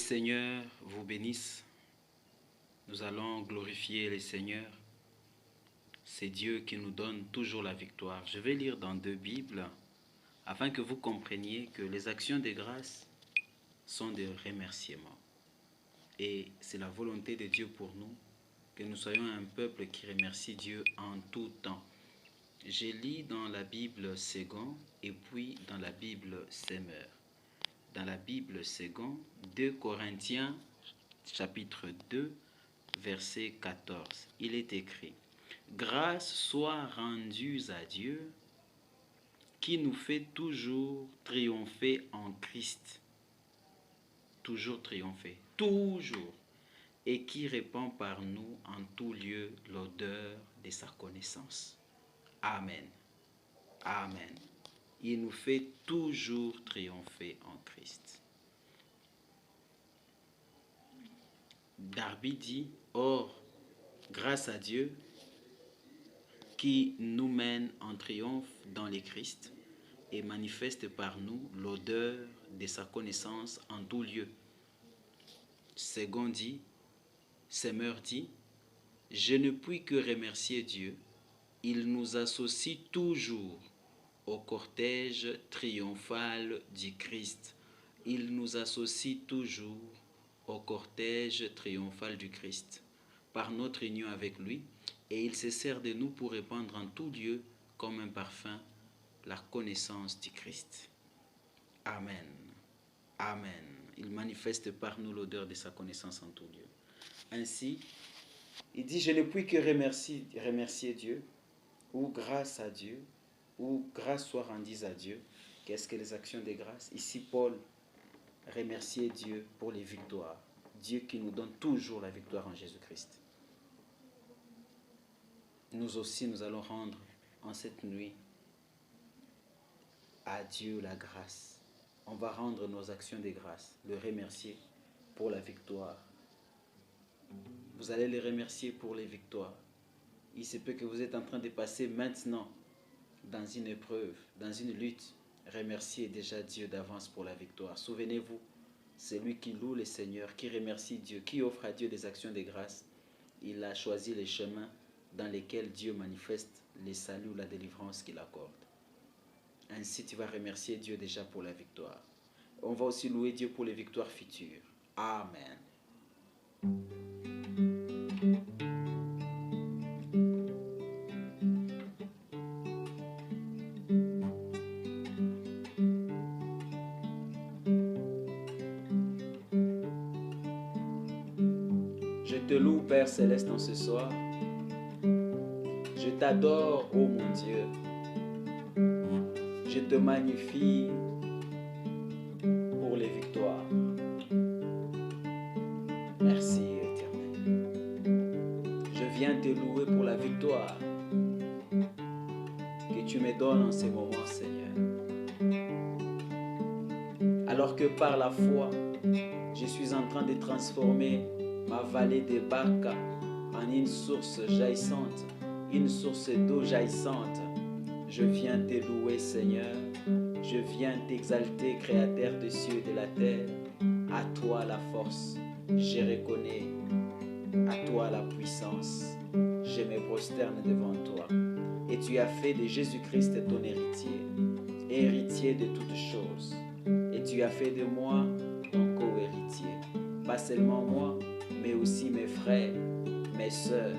Seigneur vous bénisse. Nous allons glorifier le Seigneur. C'est Dieu qui nous donne toujours la victoire. Je vais lire dans 2 Bibles afin que vous compreniez que les actions de grâce sont des remerciements. Et c'est la volonté de Dieu pour nous que nous soyons un peuple qui remercie Dieu en tout temps. Je lis dans la Bible Second et puis dans la Bible Semeur. Dans la Bible Second, 2 Corinthiens chapitre 2, verset 14. Il est écrit: grâce soit rendue à Dieu qui nous fait toujours triompher en Christ. Toujours triompher, toujours. Et qui répand par nous en tout lieu l'odeur de sa connaissance. Amen. Amen. Il nous fait toujours triompher en Christ. Darby dit: or, grâce à Dieu qui nous mène en triomphe dans le Christ et manifeste par nous l'odeur de sa connaissance en tout lieu. Second dit, Semeur dit: je ne puis que remercier Dieu. Il nous associe toujours au cortège triomphal du Christ. Il nous associe toujours au cortège triomphal du Christ par notre union avec lui, et il se sert de nous pour répandre en tout lieu comme un parfum la connaissance du Christ. Amen. Amen. Il manifeste par nous l'odeur de sa connaissance en tout lieu. Ainsi, il dit: je ne puis que remercier Dieu, ou grâce à Dieu, ou grâce soit rendue à Dieu. Qu'est-ce que les actions de grâce? Ici, Paul remercier Dieu pour les victoires. Dieu qui nous donne toujours la victoire en Jésus-Christ. Nous aussi, nous allons rendre en cette nuit à Dieu la grâce. On va rendre nos actions de grâce, le remercier pour la victoire. Vous allez les remercier pour les victoires. Il se peut que vous êtes en train de passer maintenant dans une épreuve, dans une lutte. Remerciez déjà Dieu d'avance pour la victoire. Souvenez-vous, c'est lui qui loue le Seigneur, qui remercie Dieu, qui offre à Dieu des actions de grâce. Il a choisi les chemins dans lesquels Dieu manifeste les saluts, la délivrance qu'il accorde. Ainsi, tu vas remercier Dieu déjà pour la victoire. On va aussi louer Dieu pour les victoires futures. Amen. Je te loue, Père Céleste, en ce soir. Je t'adore, ô mon Dieu. Je te magnifie pour les victoires. Merci, Éternel. Je viens te louer pour la victoire que tu me donnes en ces moments, Seigneur. Alors que par la foi, je suis en train de transformer ma vallée de Barca en une source jaillissante, une source d'eau jaillissante. Je viens te louer, Seigneur. Je viens t'exalter, Créateur des cieux et de la terre. À toi la force, je reconnais. À toi la puissance, je me prosterne devant toi. Et tu as fait de Jésus-Christ ton héritier, héritier de toutes choses. Et tu as fait de moi ton co-héritier. Pas seulement moi, mais aussi mes frères, mes sœurs,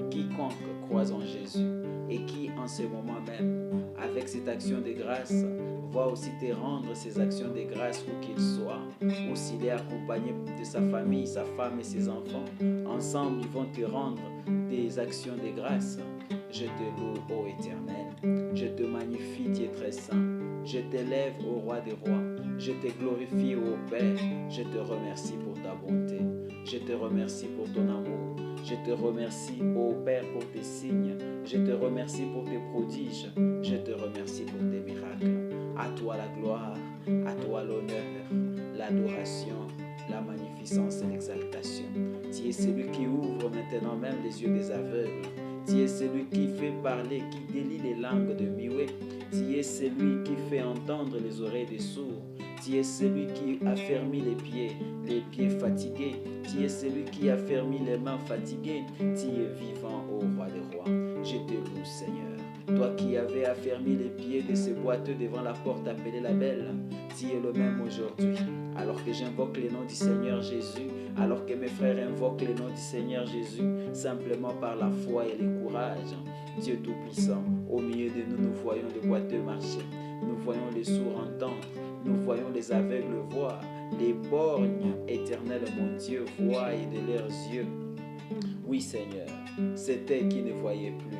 quiconque croit en Jésus et qui en ce moment même, avec cette action de grâce, va aussi te rendre ces actions de grâce où qu'il soit, ou s'il est accompagné de sa famille, sa femme et ses enfants. Ensemble, ils vont te rendre des actions de grâce. Je te loue, ô Éternel. Je te magnifie, Dieu très saint. Je t'élève, ô Roi des rois. Je te glorifie, ô Père. Je te remercie pour ta bonté. Je te remercie pour ton amour. Je te remercie, ô Père, pour tes signes. Je te remercie pour tes prodiges. Je te remercie pour tes miracles. À toi la gloire, à toi l'honneur, l'adoration, la magnificence et l'exaltation. Tu es celui qui ouvre maintenant même les yeux des aveugles. Tu es celui qui fait parler, qui délie les langues de muets. Tu es celui qui fait entendre les oreilles des sourds. Tu es celui qui affermit les pieds fatigués. Tu es celui qui affermit les mains fatiguées. Tu es vivant, ô roi des rois. Je te loue, Seigneur. Toi qui avais affermi les pieds de ces boiteux devant la porte appelée la Belle, tu es le même aujourd'hui. Alors que j'invoque le nom du Seigneur Jésus, alors que mes frères invoquent le nom du Seigneur Jésus, simplement par la foi et le courage, Dieu Tout-Puissant, au milieu de nous, nous voyons les boiteux marcher, nous voyons les sourds entendre, nous voyons les aveugles voir, les borgnes éternels, mon Dieu, voient et de leurs yeux. Oui, Seigneur, c'était qui ne voyait plus,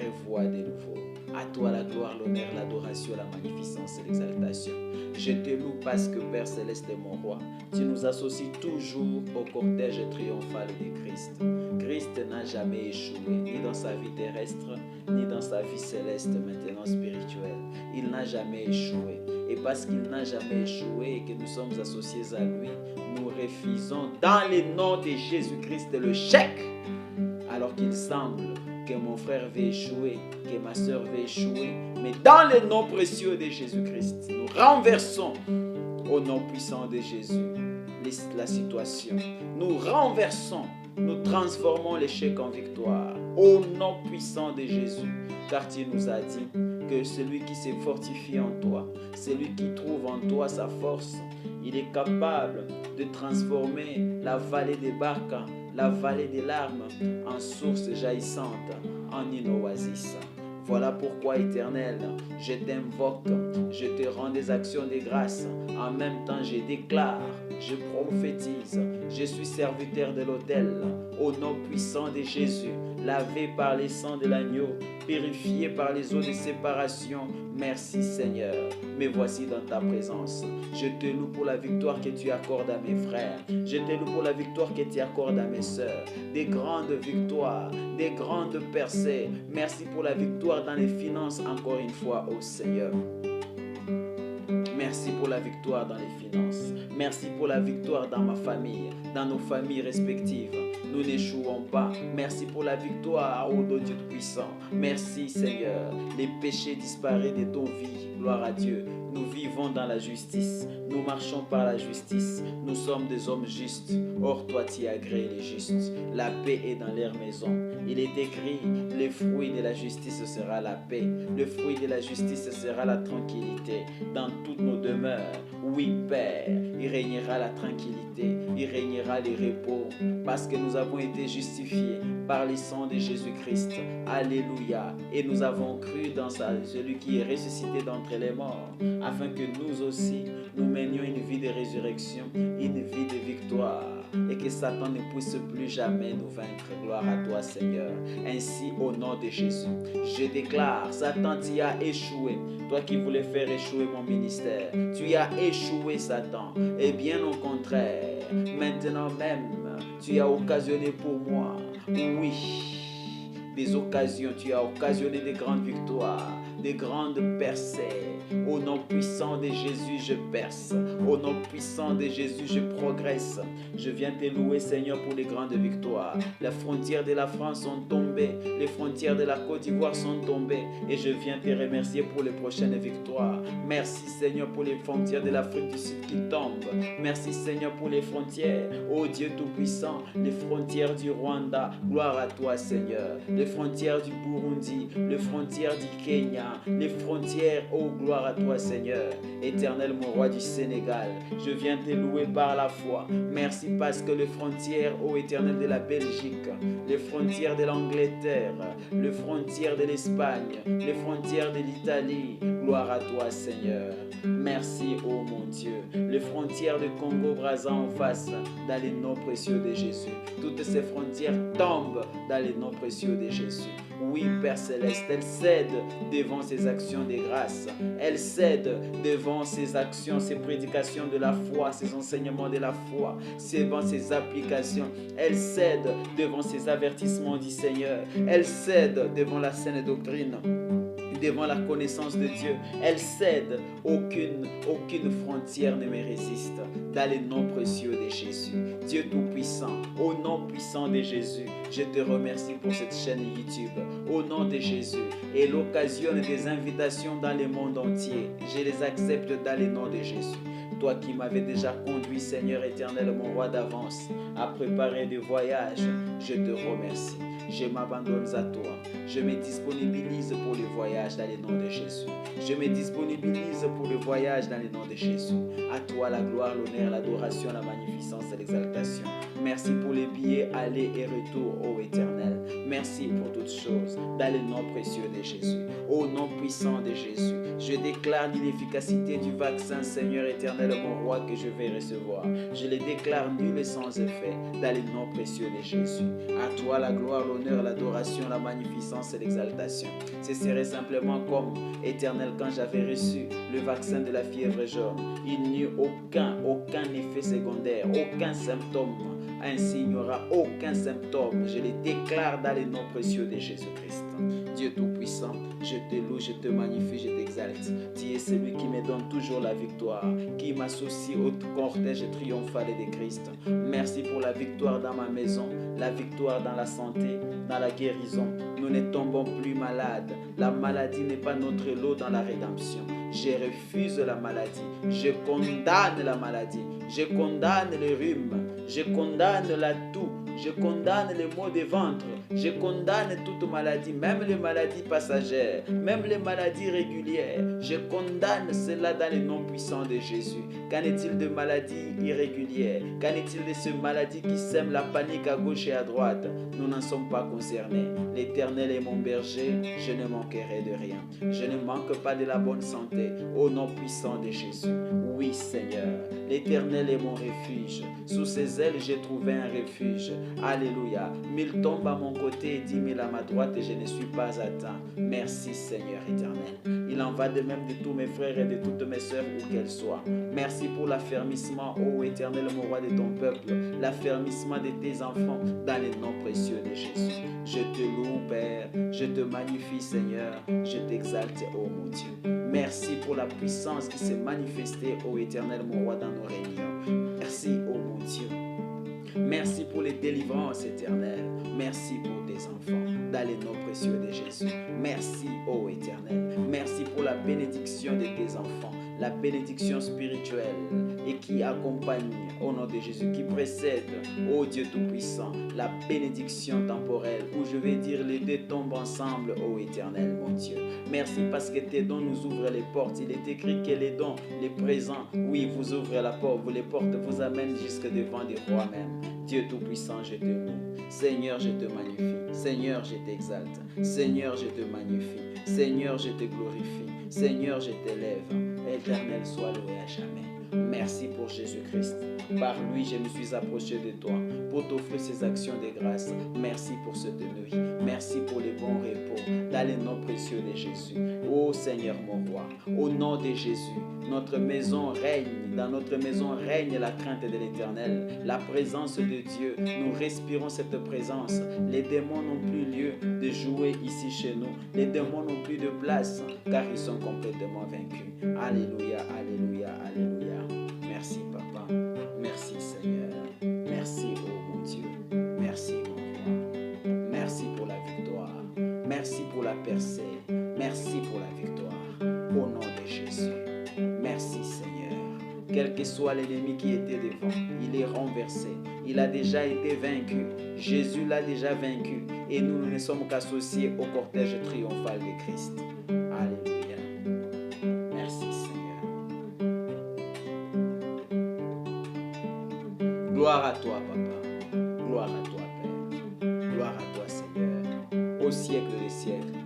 revoit de nouveau. À toi la gloire, l'honneur, l'adoration, la magnificence et l'exaltation. Je te loue parce que Père Céleste est mon roi. Tu nous associes toujours au cortège triomphal de Christ. Christ n'a jamais échoué, ni dans sa vie terrestre, ni dans sa vie céleste, maintenant spirituelle. Il n'a jamais échoué. Et parce qu'il n'a jamais échoué et que nous sommes associés à lui, nous refusons dans le nom de Jésus-Christ le chèque. Alors qu'il semble que mon frère va échouer, que ma soeur va échouer, mais dans le nom précieux de Jésus-Christ, nous renversons au nom puissant de Jésus la situation. Nous renversons, nous transformons l'échec en victoire au nom puissant de Jésus, car tu nous as dit que celui qui se fortifie en toi, celui qui trouve en toi sa force, il est capable de transformer la vallée des Barca, la vallée des larmes, en source jaillissante, en une oasis. Voilà pourquoi, Éternel, je t'invoque, je te rends des actions de grâce. En même temps, je déclare, je prophétise, je suis serviteur de l'autel. Au nom puissant de Jésus, lavé par les sangs de l'agneau, purifié par les eaux de séparation. Merci Seigneur, me voici dans ta présence. Je te loue pour la victoire que tu accordes à mes frères. Je te loue pour la victoire que tu accordes à mes sœurs. Des grandes victoires, des grandes percées. Merci pour la victoire dans les finances encore une fois, ô Seigneur. Merci pour la victoire dans les finances. Merci pour la victoire dans ma famille, dans nos familles respectives. Nous n'échouons pas. Merci pour la victoire, ô Dieu puissant. Merci Seigneur. Les péchés disparaissent de ton vie. Gloire à Dieu. Nous vivons dans la justice. Nous marchons par la justice. Nous sommes des hommes justes. Or, toi, tu agrées les justes. La paix est dans leur maison. Il est écrit, le fruit de la justice sera la paix. Le fruit de la justice sera la tranquillité dans toutes nos demeures. Oui, Père, il régnera la tranquillité. Il régnera le repos. Parce que nous avons été justifiés par le sang de Jésus-Christ. Alléluia. Et nous avons cru dans celui qui est ressuscité d'entre les morts, afin que nous aussi, nous menions une vie de résurrection, une vie de victoire, et que Satan ne puisse plus jamais nous vaincre. Gloire à toi, Seigneur. Ainsi, au nom de Jésus, je déclare, Satan, tu as échoué. Toi qui voulais faire échouer mon ministère, tu as échoué, Satan. Et bien au contraire, maintenant même, tu as occasionné pour moi, oui, des occasions, tu as occasionné des grandes victoires, des grandes percées. Au nom puissant de Jésus, je perce. Au nom puissant de Jésus, je progresse. Je viens te louer, Seigneur, pour les grandes victoires. Les frontières de la France sont tombées. Les frontières de la Côte d'Ivoire sont tombées. Et je viens te remercier pour les prochaines victoires. Merci, Seigneur, pour les frontières de l'Afrique du Sud qui tombent. Merci, Seigneur, pour les frontières, ô Dieu Tout-Puissant, les frontières du Rwanda. Gloire à toi, Seigneur. Les frontières du Burundi, les frontières du Kenya, les frontières, ô gloire à toi, Seigneur. Éternel, mon roi du Sénégal, je viens te louer par la foi. Merci parce que les frontières, ô Éternel, de la Belgique, les frontières de l'Angleterre, les frontières de l'Espagne, les frontières de l'Italie, gloire à toi, Seigneur. Merci, ô mon Dieu. Les frontières de Congo-Brazza en face, dans les noms précieux de Jésus. Toutes ces frontières tombent dans les noms précieux de Jésus. Oui, Père Céleste, elle cède devant ces actions de grâce. Elle cède devant ces actions, ces prédications de la foi, ces enseignements de la foi, devant ces applications. Elle cède devant ces avertissements du Seigneur. Elle cède devant la saine doctrine, devant la connaissance de Dieu. Elle cède. Aucune frontière ne me résiste. Dans le nom précieux de Jésus. Dieu Tout-Puissant, au nom puissant de Jésus, je te remercie pour cette chaîne YouTube. Au nom de Jésus. Et l'occasion des invitations dans le monde entier, je les accepte dans le nom de Jésus. Toi qui m'avais déjà conduit, Seigneur éternel, mon roi d'avance, à préparer des voyages, je te remercie. Je m'abandonne à toi. Je me disponibilise pour le voyage dans le nom de Jésus. Je me disponibilise pour le voyage dans le nom de Jésus. À toi la gloire, l'honneur, l'adoration, la magnificence et l'exaltation. Merci pour les billets aller et retour, ô Éternel. Merci pour toutes choses, dans le nom précieux de Jésus. Au nom puissant de Jésus, je déclare l'inefficacité du vaccin, Seigneur éternel, mon roi, que je vais recevoir. Je le déclare nul et sans effet, dans le nom précieux de Jésus. À toi la gloire, l'honneur, l'adoration, la magnificence et l'exaltation. Ce serait simplement comme, éternel, quand j'avais reçu le vaccin de la fièvre jaune. Il n'y eut aucun effet secondaire, aucun symptôme. Ainsi, il n'y aura aucun symptôme. Je le déclare dans le nom précieux de Jésus-Christ. Dieu Tout-Puissant, je te loue, je te magnifie, je t'exalte. Tu es celui qui me donne toujours la victoire, qui m'associe au cortège triomphal de Christ. Merci pour la victoire dans ma maison, la victoire dans la santé, dans la guérison. Nous ne tombons plus malades. La maladie n'est pas notre lot dans la rédemption. Je refuse la maladie. Je condamne la maladie. Je condamne le rhume. Je condamne la toux. Je condamne les maux de ventre. Je condamne toute maladie, même les maladies passagères, même les maladies régulières. Je condamne cela dans le nom puissant de Jésus. Qu'en est-il de maladies irrégulières? Qu'en est-il de ces maladies qui sèment la panique à gauche et à droite? Nous n'en sommes pas concernés. L'Éternel est mon berger, je ne manquerai de rien. Je ne manque pas de la bonne santé, au nom puissant de Jésus. Oui, Seigneur, l'Éternel est mon refuge. Sous ses ailes, j'ai trouvé un refuge. Alléluia. 1000 tombent à mon côté et 10 000 à ma droite et je ne suis pas atteint. Merci, Seigneur éternel. Il en va de même de tous mes frères et de toutes mes sœurs, où qu'elles soient. Merci pour l'affermissement, ô éternel, mon roi, de ton peuple. L'affermissement de tes enfants dans le nom précieux de Jésus. Je te loue, Père. Je te magnifie, Seigneur. Je t'exalte, ô mon Dieu. Merci pour la puissance qui s'est manifestée, ô éternel, mon roi, dans nos réunions. Merci, ô mon Dieu. Merci pour les délivrances éternelles. Merci pour tes enfants, dans le nom précieux de Jésus. Merci, ô éternel. Merci pour la bénédiction de tes enfants, la bénédiction spirituelle et qui accompagne, au nom de Jésus, qui précède, ô Dieu Tout-Puissant, la bénédiction temporelle, où je vais dire les deux tombent ensemble, ô éternel, mon Dieu. Merci parce que tes dons nous ouvrent les portes. Il est écrit que les dons, les présents, oui, vous ouvrez la porte, vous les portes, vous amènent jusque devant des rois même. Dieu Tout-Puissant, je te loue. Seigneur, je te magnifie. Seigneur, je t'exalte. Seigneur, je te magnifie. Seigneur, je te glorifie. Seigneur, je t'élève. Éternel, sois loué à jamais. Merci pour Jésus-Christ. Par lui, je me suis approché de toi pour t'offrir ces actions de grâce. Merci pour cette nuit. Merci pour le bon repos. Dans le nom précieux de Jésus. Ô Seigneur, mon roi, au nom de Jésus, notre maison règne. Dans notre maison règne la crainte de l'Éternel, la présence de Dieu. Nous respirons cette présence. Les démons n'ont plus lieu de jouer ici chez nous. Les démons n'ont plus de place car ils sont complètement vaincus. Alléluia, alléluia, alléluia. Merci, Papa. Merci, Seigneur. Merci, oh mon Dieu. Merci, mon roi. Merci pour la victoire. Merci pour la percée. Merci pour la victoire. Au nom de Jésus. Merci, Seigneur. Quel que soit l'ennemi qui était devant, il est renversé. Il a déjà été vaincu. Jésus l'a déjà vaincu. Et nous ne sommes qu'associés au cortège triomphal de Christ. Alléluia. Merci, Seigneur. Gloire à toi, Papa. Gloire à toi, Père. Gloire à toi, Seigneur. Au siècle des siècles,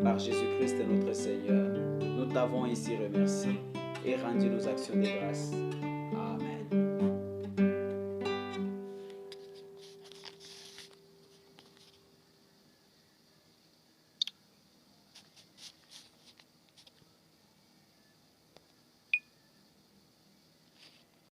par Jésus-Christ notre Seigneur, nous t'avons ici remercié et rendu nos actions de grâce.